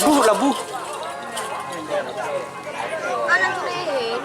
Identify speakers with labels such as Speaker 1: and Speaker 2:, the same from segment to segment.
Speaker 1: Bu, labu.
Speaker 2: Anong tulihin?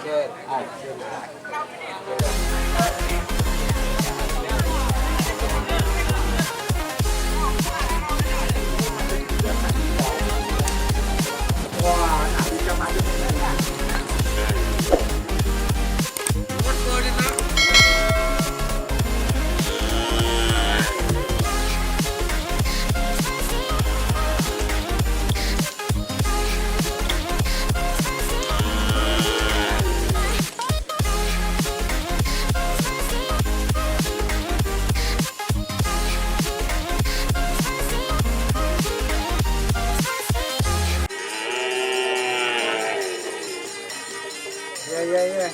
Speaker 3: Ya, ya, ya.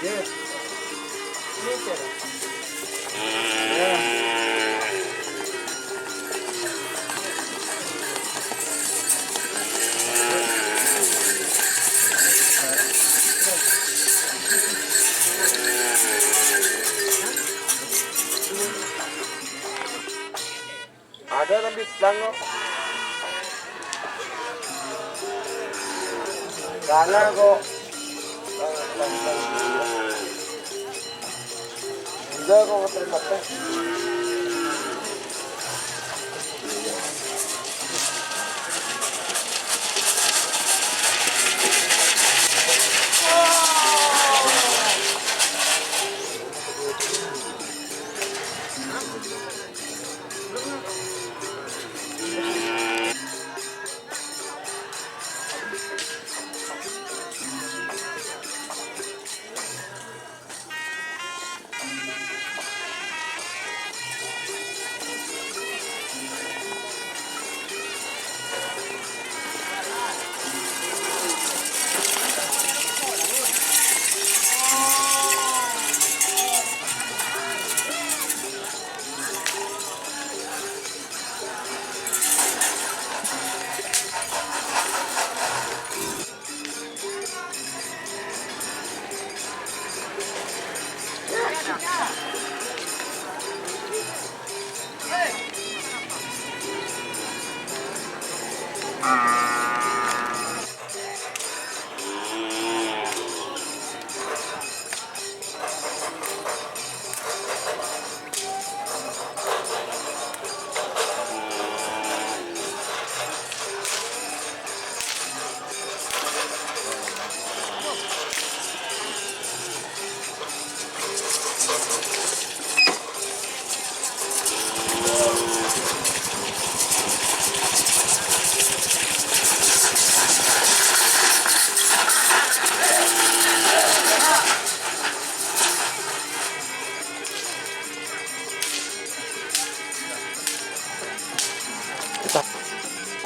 Speaker 3: Good. Ada tapi selangor. Sana kok. Enggak kok terima.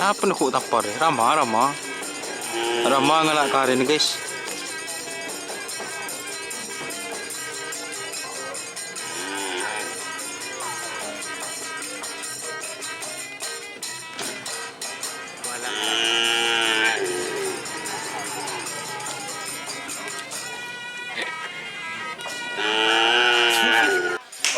Speaker 1: Apa nak tapar? Rama ngalak karin guys.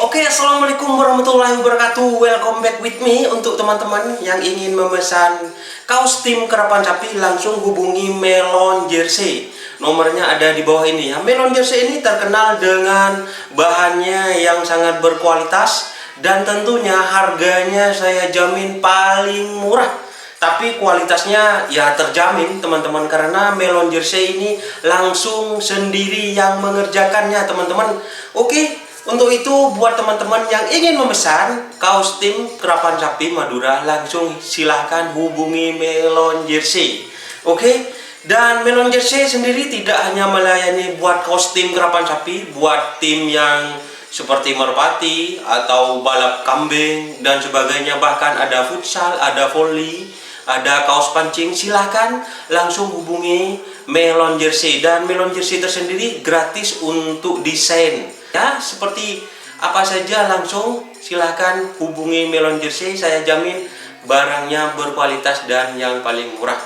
Speaker 4: Oke, assalamualaikum warahmatullahi wabarakatuh. Welcome back with me. Untuk teman-teman yang ingin memesan kaos tim kerapan sapi, langsung hubungi Melon Jersey. Nomornya ada di bawah ini ya. Melon Jersey ini terkenal dengan bahannya yang sangat berkualitas dan tentunya harganya saya jamin paling murah. Tapi kualitasnya ya terjamin teman-teman, karena Melon Jersey ini langsung sendiri yang mengerjakannya teman-teman. Oke. Untuk itu buat teman-teman yang ingin memesan kaos tim kerapan sapi Madura, langsung silahkan hubungi Melon Jersey. Oke. Dan Melon Jersey sendiri tidak hanya melayani buat kaos tim kerapan sapi, buat tim yang seperti merpati atau balap kambing dan sebagainya, bahkan ada futsal, ada volley, ada kaos pancing. Silahkan langsung hubungi Melon Jersey. Dan Melon Jersey tersendiri gratis untuk desain ya, seperti apa saja langsung silahkan hubungi Melon Jersey. Saya jamin barangnya berkualitas dan yang paling murah.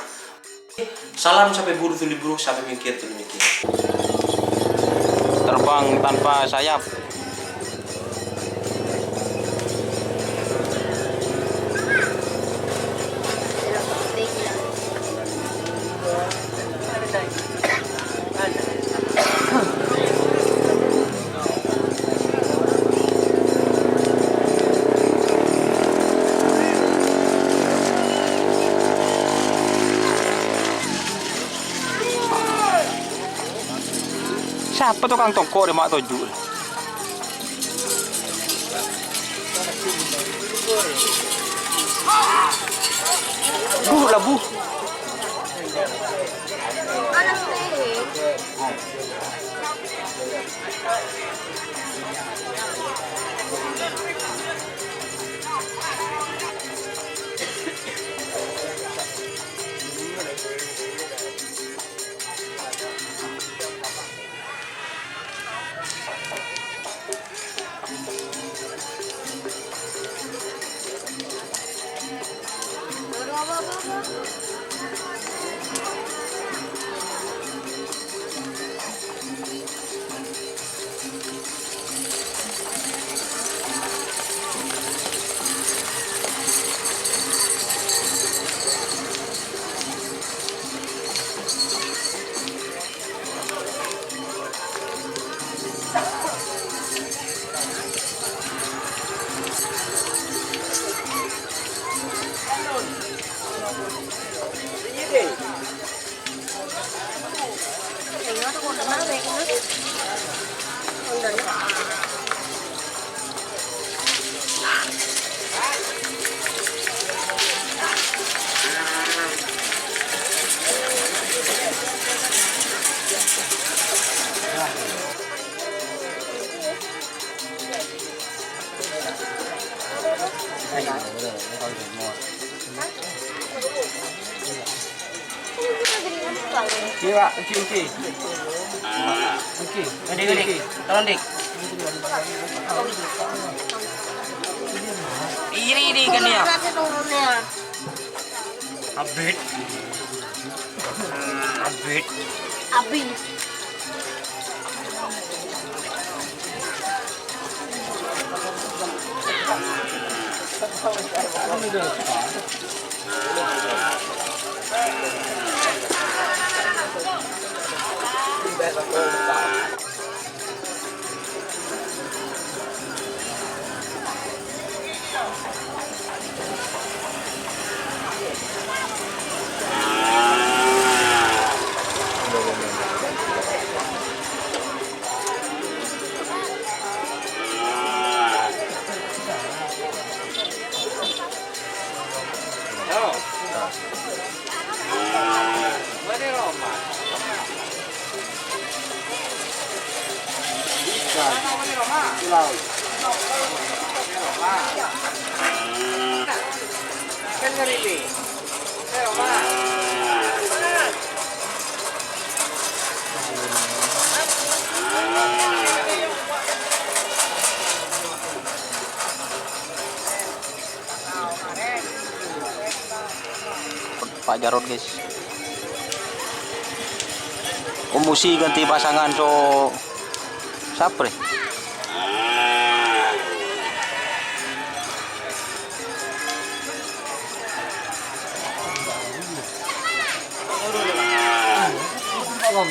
Speaker 4: Salam sampai buru tuli buru, sampai mikir tuli mikir.
Speaker 1: Terbang tanpa sayap. Apa tukang toko di mak tuju? Labu.
Speaker 2: Anak sudah nó có con nó về con đừng
Speaker 3: Oke, Pak. Oke.
Speaker 5: Dik, tolong dik. Iri di kan ya.
Speaker 2: nanti turunnya
Speaker 5: Abid.
Speaker 2: abi
Speaker 3: Pulau.
Speaker 5: Kan ngeri nih. Ayo, Pak.
Speaker 1: Pak Jarod guys. Komusi ganti pasangan so sapre.
Speaker 3: Apa